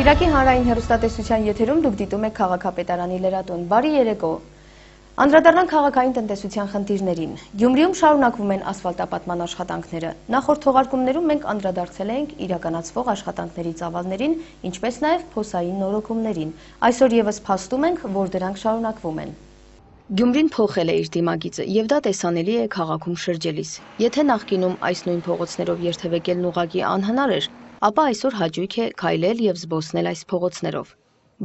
Իրաքի հանրային հեռուստատեսության եթերում դուք դիտում եք քաղաքապետարանի լրատուն։ Բարի երեկո։ Անդրադառնանք քաղաքային տնտեսության խնդիրներին։ Գյումրիում շարունակվում են ասֆալտապատման աշխատանքները։ Նախորդ թողարկումներում մենք անդրադարձել ենք իրականացվող աշխատանքների ծավալներին, ինչպես նաև փոսային նորոգումներին։ Այսօր եւս փաստում ենք, որ դրանք շարունակվում են։ Գյումրին փոխել է իր դիմագիծը, եւ դա տեսանելի է քաղաքում շրջելիս։ Եթե նախկինում այս նույն փողոցներով երթևեկելն ուղղակի անհնար էր, ապա այսօր հաճույք է քայլել եւ զբոսնել այս փողոցներով։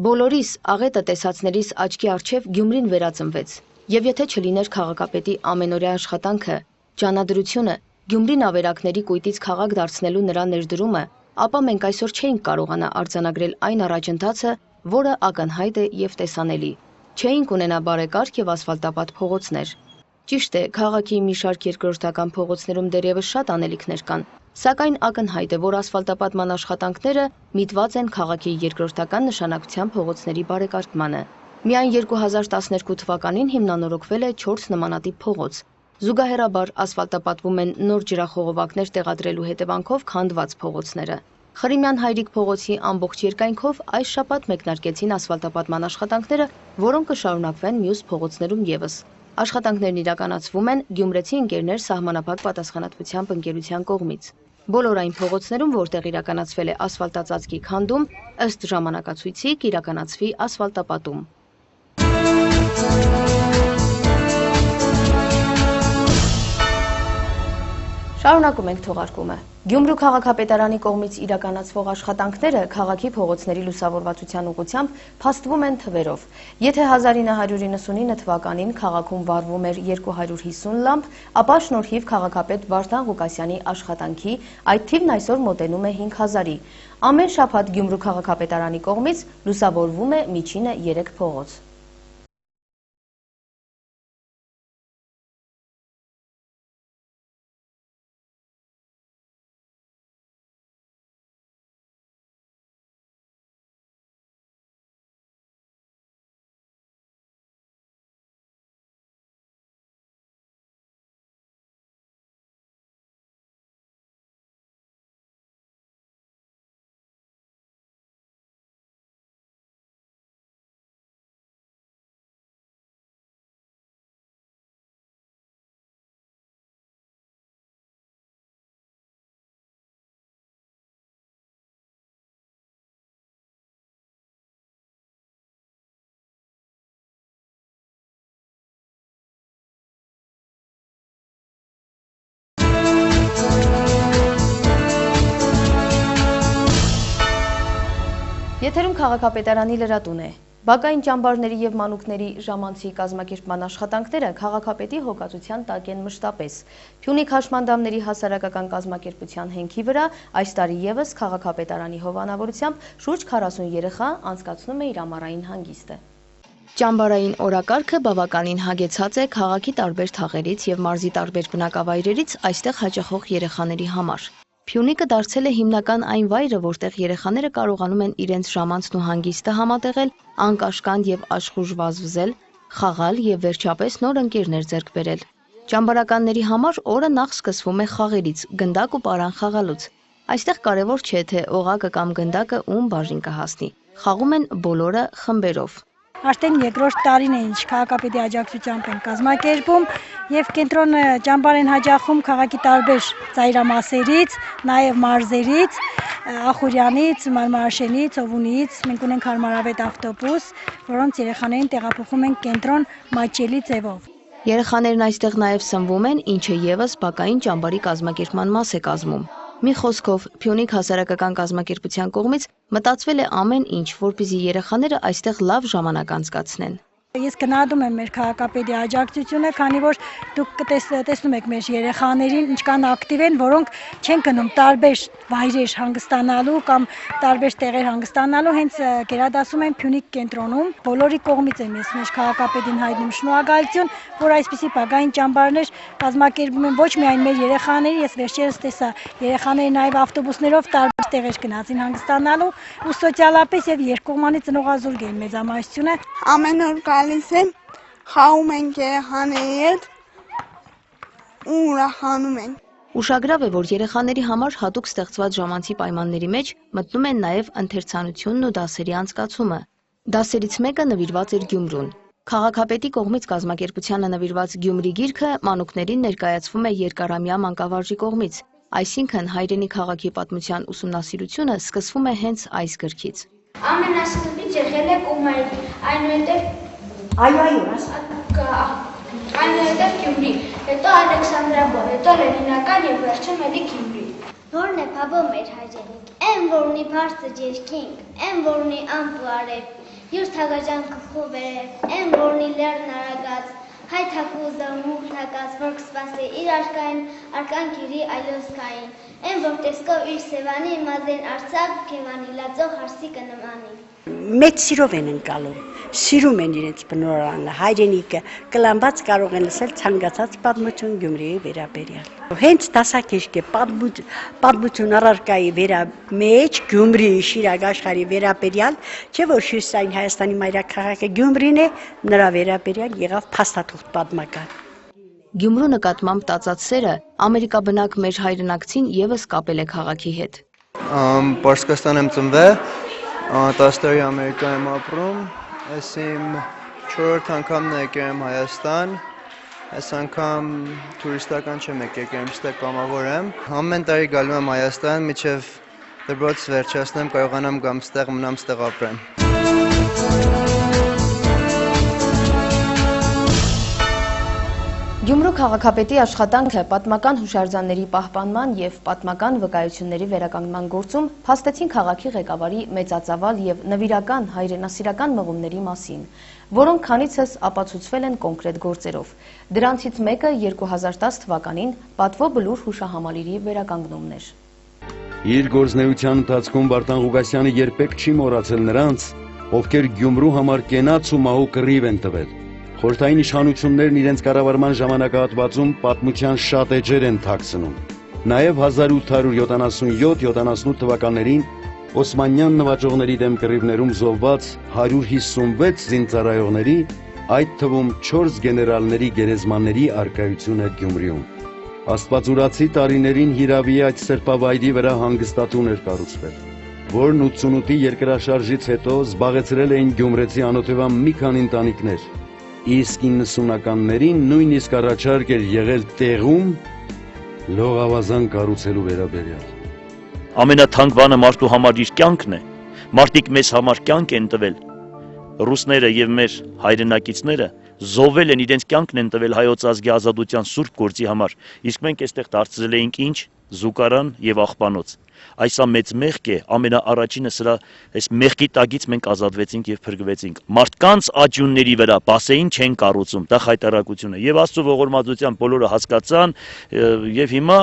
Բոլորիս աղետը տեսածներիս աչքի առջև Գյումրին վերածնվեց, եւ եթե չլիներ քաղաքապետի ամենօրյա աշխատանքը, ջանադրությունը, Գյումրին ավերակների կույտից քաղաք դարձնելու նրա ներդրումը, ապա մենք այսօր չէինք կարողանա արձանագրել այն առաջընթացը, որը ակնհայտ է եւ տեսանելի։ Չէինք ունենա բարեկարգ եւ ասֆալտապատ փողոցներ։ Ճիշտ է, քաղաքի մի շարք երկրորդական փողոցներում դեռևս շատ անելիքներ կան, սակայն ակնհայտ է, որ ասֆալտապատման աշխատանքները միտված են քաղաքի երկրորդական նշանակության փողոցների բարեկարգմանը։ Միայն 2012 թվականին հիմնանորոգվել է 4 նմանատիպ փողոց։ Զուգահեռաբար ասֆալտապատվում են նոր ջրախողովակներ տեղադրելու հետևանքով քանդված փողոցները։ Խրիմյան Հայրիկ փողոցի ամբողջ երկայնքով այս շաբաթ մեկնարկեցին ասֆալտապատման աշխատանքները, որոնք կշարունակվեն մյուս փողոցներում եւս։ Աշխատանքներն իրականացվում են գյումրեցի ընկերներ սահմանափակ պատասխանատվությամբ ընկերության կողմից։ Բոլոր այն փողոցներում, որտեղ իրականացվել է ասֆալտածածկի քանդում, ըստ ժամանակացույցի կիրականացվի ասֆալտապատում։ Շարունակում ենք թողարկումը։ Գյումրու քաղաքապետարանի կողմից իրականացվող աշխատանքները քաղաքի փողոցների լուսավորվածության ուղղությամբ փաստվում են թվերով։ Եթե 1999 թվականին քաղաքում վառվում էր 250 լամպ, ապա շնորհիվ քաղաքապետ Վարդան Ղուկասյանի աշխատանքի այդ թիվն այսօր մոտենում է 5000-ի։ Ամեն շաբաթ Գյումրու քաղաքապետարանի կողմից լուսավորվում է միջինը 3 փողոց։ Եթերում քաղաքապետարանի լրատուն է։ Բակային ճամբարների եւ մանուկների ժամանցի կազմակերպման աշխատանքները քաղաքապետի հոգացության տակ են մշտապես։ Փյունիկ հաշմանդամների հասարակական կազմակերպության հենքի վրա այս տարի եւս քաղաքապետարանի հովանավորությամբ շուրջ 40 երեխա անցկացնում է իր ամառային հանգիստը։ Ճամբարային օրակարգը բավականին հագեցած է քաղաքի տարբեր թաղերից եւ մարզի տարբեր բնակավայրերից այստեղ հաճախող երեխաների համար։ Փյունիկը դարձել է հիմնական այն վայրը, որտեղ երեխաները կարողանում են իրենց ժամանցն ու հանգիստը համատեղել, անկաշկանդ եւ աշխուժ վազվզել, խաղալ եւ վերջապես նոր ընկերներ ձեռք բերել։ Ճամբարականների համար օրը նախ սկսվում է խաղերից, գնդակ ու պարան խաղալուց։ Այստեղ կարևոր չէ, թե օղակը կամ գնդակը ում բաժին կհասնի։ Խաղում են բոլորը խմբերով։ Արդեն երկրորդ տարին է ինչ քաղաքապետի աջակցությամբ են կազմակերպում եւ կենտրոն ճամբար են հաջախում քաղաքի տարբեր ծայրամասերից, նաեւ մարզերից, Ախուրյանից, Մարմարաշենից, Հովունից, մենք ունենք հարմարավետ ավտոբուս, որոնց երեխաներին տեղափոխում են կենտրոն մատչելի ձևով։ Երեխաներն այստեղ նաեւ սնվում են, ինչը եւս բակային ճամբարի կազմակերպման մաս է կազմում։ Մի խոսքով, Փյունիկ հասարակական կազմակերպության կողմից մտածվել է ամեն ինչ, որպեսզի երեխաները այստեղ լավ ժամանակ անցկացնեն։ Ես գնահատում եմ մեր քաղաքապետի աջակցությունը, քանի որ դուք տեսնում եք մեր երեխաներին ինչքան ակտիվ են, որոնք չեն գնում տարբեր վայրեր հանգստանալու կամ տարբեր տեղեր հանգստանալու, հենց գերադասում են Փյունիկ կենտրոնում։ Բոլորի կողմից եմ ես մեր քաղաքապետին հայտնում շնորհակալություն, որ այսպիսի բակային ճամբարներ կազմակերպում են ոչ միայն մեր երեխաների, ես վերջերս տեսա երեխաների նաև ավտոբուսներով տարբեր տեղեր գնացին հանգստանալու ու սոցիալապես եւ երկկողմանի ծնողազուրկ են մեծամասնությունը։ Ամեն օր գալիս եմ, խաղում ենք երեխաների հետ ու ուրախանում ենք։ Ուշագրավ է, որ երեխաների համար հատուկ ստեղծված ժամանցի պայմանների մեջ մտնում են նաև ընթերցանությունն ու դասերի անցկացումը։ Դասերից մեկը նվիրված էր Գյումրուն։ Քաղաքապետի կողմից կազմակերպությանը նվիրված Գյումրի գիրքը մանուկներին ներկայացվում է երկարամյա մանկավարժի կողմից, այսինքն հայրենի քաղաքի պատմության ուսումնասիրությունը սկսվում է հենց այս գրքից։ Ամենասկզբից եղել է Կոմայրի, այնուհետև Գյումրի, հետո Ալեքսանդրապոլ, հետո Լենինական և վերջում էլի Գյումրի։ Որն է փաբո մեր հայրենիք, են որ ունի բարձր երկինք, են որ ունի ամպուարև, յուր թագաժանքը խուվերև, են որ ունի լեռն արագած, հայ թակուզը մուհրակած, որ կսպասի իր արկային, արկան գիրի այլոսկային, են որ տեսկով իր սևանի մազեն արցավ, կևանի լածող հարսիկը նմանի։ Մեծ սիրով են ընկալում, սիրում են իրենց բնորանը, հայրենիքը, կլանված կարող են լսել ցանկացած պատմություն Գյումրիի վերաբերյալ։ Հենց դասակերք է պատմություն առարկայի մեջ Գյումրիի Շիրակ աշխարհի վերաբերյալ, չէ՞ որ Հյուսիսային Հայաստանի մայրաքաղաքը Գյումրին է, նրա վերաբերյալ եղավ փաստաթուղթ պատմական։ Գյումրու նկատմամբ տածած սերը ամերիկաբնակ մեր հայրենակցին եւս կապել է քաղաքի հետ։ Պարսկաստան եմ ծնվել, 10 տարի Ամերիկա եմ ապրում, ես իմ 4-րդ անգամն եկել եմ Հայաստան, այս անգամ տուրիստական չեմ եկել, եմ ստեղ կամավոր եմ, ամեն տարի գալու եմ Հայաստան, մինչև դպրոց վերջացնեմ, կարողանամ գամ ստեղ մնամ, ստեղ ապրեմ։ Գյումրու քաղաքապետի աշխատանքը պատմական հուշարձանների պահպանման և պատմական վկայությունների վերականգնման գործում փաստեցին քաղաքի ղեկավարի մեծածավալ և նվիրական հայրենասիրական մղումների մասին, որոնք քանիցս ապացուցվել են կոնկրետ գործերով։ Դրանցից մեկը 2010 թվականին պատվո բլուր հուշահամալիրի վերականգնումն էր։ Իր գործնեության ընթացքում Վարդան Ղուկասյանը երբեք չի մոռացել նրանց, ովքեր Գյումրու համար կենաց ու մահու կռիվ են տվել։ Խորհրդային իշխանություններն իրենց կառավարման ժամանակահատվածում պատմության շատ էջեր են թաքցնում։ Նաև 1877-78 թվականներին Օսմանյան նվաճողների դեմ կռիվներում զոհված 156 զինծառայողների, այդ թվում 4 գեներալների գերեզմանների առկայությունը Գյումրիում։ Աստվածուրացի տարիներին հիրավի այդ սրբավայրի վրա հանգստատուն էր կառուցվել, որն 88-ի երկրաշարժից հետո զբաղեցրել էին գյումրեցի անօթևան մի քանի ընտանիքներ։ Իսկ 90-ականներին նույնիսկ առաջարկ էր եղել տեղում լողավազան կառուցելու վերաբերյալ։ Ամենաթանկ բանը մարդու համար իր կյանքն է, մարդիկ մեզ համար կյանք են տվել, ռուսները և մեր հայրենակիցները զոհվել են, իրենց կյանքն են տվել հայոց ազգի ազատության սուրբ գործի համար, իսկ մենք այստեղ դարձրել էինք ինչ, զուգարան և աղբանոց։ Այս մեծ մեղք է, ամենաառաջինը սրա այս մեղքի տակից մենք ազատվեցինք և փրկվեցինք։ Մարդկանց աճյունների վրա բասեին չեն կառուցում, դա խայտարակություն է։ Եվ Աստծո ողորմածությամբ բոլորը հասկացան, եւ հիմա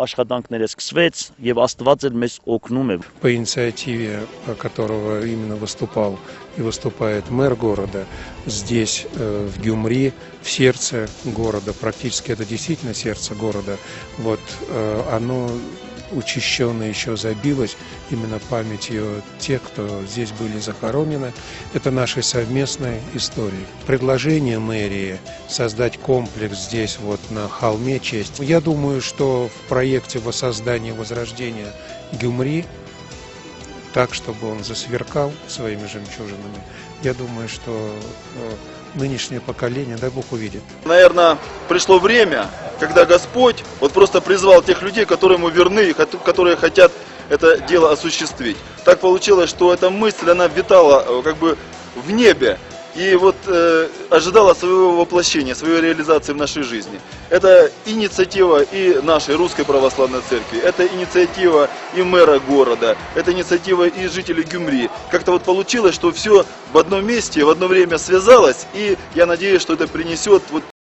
աշխատանքները սկսվեց, եւ Աստված էլ մեզ օգնում է։ По инициативе, которого именно выступал и выступает мэр города, здесь, в Гюмри, в сердце города, практически это действительно сердце города, вот оно учащенно еще забилось именно памятью тех, кто здесь были захоронены. Это нашей совместной истории. Предложение мэрии создать комплекс здесь вот на холме чести. Я думаю, что в проекте воссоздания возрождения Гюмри, так, чтобы он засверкал своими жемчужинами, я думаю, что нынешнее поколение, дай Бог, увидит. Наверное, пришло время, когда Господь вот просто призвал тех людей, которые ему верны, которые хотят это дело осуществить. Так получилось, что эта мысль, она витала как бы в небе и вот ожидала своего воплощения, своей реализации в нашей жизни. Это инициатива и нашей Русской Православной Церкви, это инициатива и мэра города, это инициатива и жителей Гюмри. Как-то вот получилось, что все в одном месте, в одно время связалось, и я надеюсь, что это принесет вот